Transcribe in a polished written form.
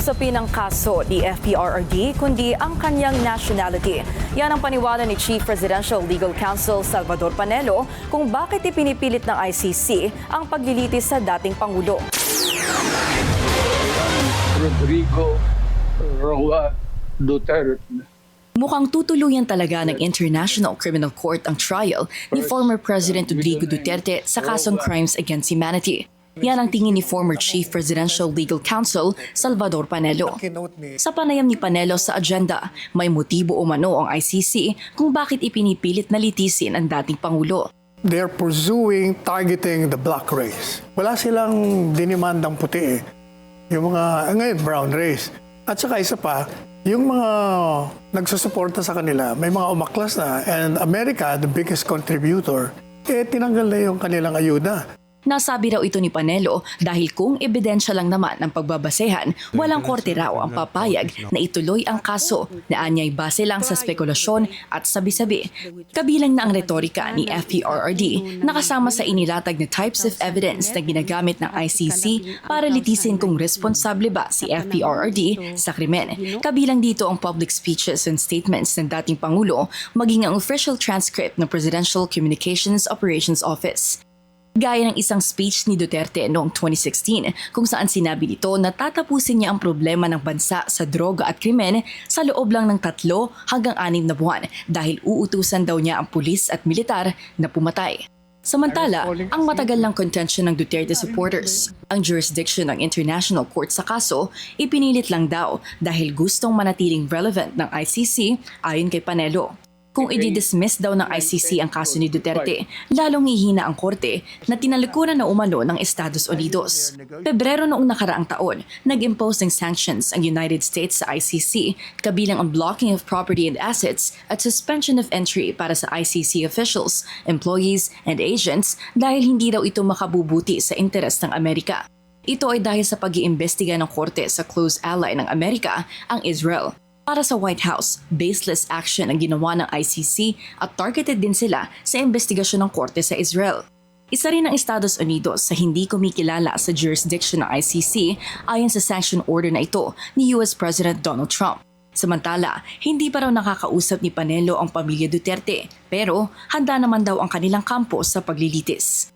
usapin ang kaso ni FPRRD kundi ang kanyang nationality. Yan ang paniwala ni Chief Presidential Legal Counsel Salvador Panelo kung bakit ipinipilit ng ICC ang paglilitis sa dating Pangulo. Rodrigo Roa Duterte. Mukhang tutuluyan talaga ng International Criminal Court ang trial ni former President Rodrigo Duterte sa kasong Crimes Against Humanity. Yan ang tingin ni former Chief Presidential Legal Counsel Salvador Panelo. Sa panayam ni Panelo sa agenda, may motibo umano ang ICC kung bakit ipinipilit na litisin ang dating Pangulo. They're pursuing, targeting the black race. Wala silang dinimandang puti eh. Yung mga, ngayon, brown race. At saka isa pa, yung mga nagsusuporta sa kanila, may mga umaklas na. And America, the biggest contributor, tinanggal na yung kanilang ayuda. Nasabi raw ito ni Panelo dahil kung ebidensya lang naman ang pagbabasehan, walang korte raw ang papayag na ituloy ang kaso na anyay base lang sa spekulasyon at sabi-sabi. Kabilang na ang retorika ni FPRRD na kasama sa inilatag na types of evidence na ginagamit ng ICC para litisin kung responsable ba si FPRRD sa krimen. Kabilang dito ang public speeches and statements ng dating Pangulo maging ang official transcript ng Presidential Communications Operations Office. Gaya ng isang speech ni Duterte noong 2016 kung saan sinabi nito na tatapusin niya ang problema ng bansa sa droga at krimen sa loob lang ng 3 hanggang 6 na buwan dahil uutusan daw niya ang pulis at militar na pumatay. Samantala, ang matagal ng contention ng Duterte supporters, ang jurisdiction ng International Court sa kaso, ipinilit lang daw dahil gustong manatiling relevant ng ICC ayon kay Panelo. Kung i-dismiss daw ng ICC ang kaso ni Duterte, lalong hihina ang korte na tinalikuran na umano ng Estados Unidos. Pebrero noong nakaraang taon, nag-impose ng sanctions ang United States sa ICC, kabilang ang blocking of property and assets at suspension of entry para sa ICC officials, employees, and agents dahil hindi daw ito makabubuti sa interes ng Amerika. Ito ay dahil sa pag-iimbestiga ng korte sa close ally ng Amerika, ang Israel. Para sa White House, baseless action ang ginawa ng ICC at targeted din sila sa investigasyon ng korte sa Israel. Isa rin ang Estados Unidos sa hindi kumikilala sa jurisdiction ng ICC ayon sa sanction order na ito ni US President Donald Trump. Samantala, hindi pa raw nakakausap ni Panelo ang pamilya Duterte pero handa naman daw ang kanilang kampo sa paglilitis.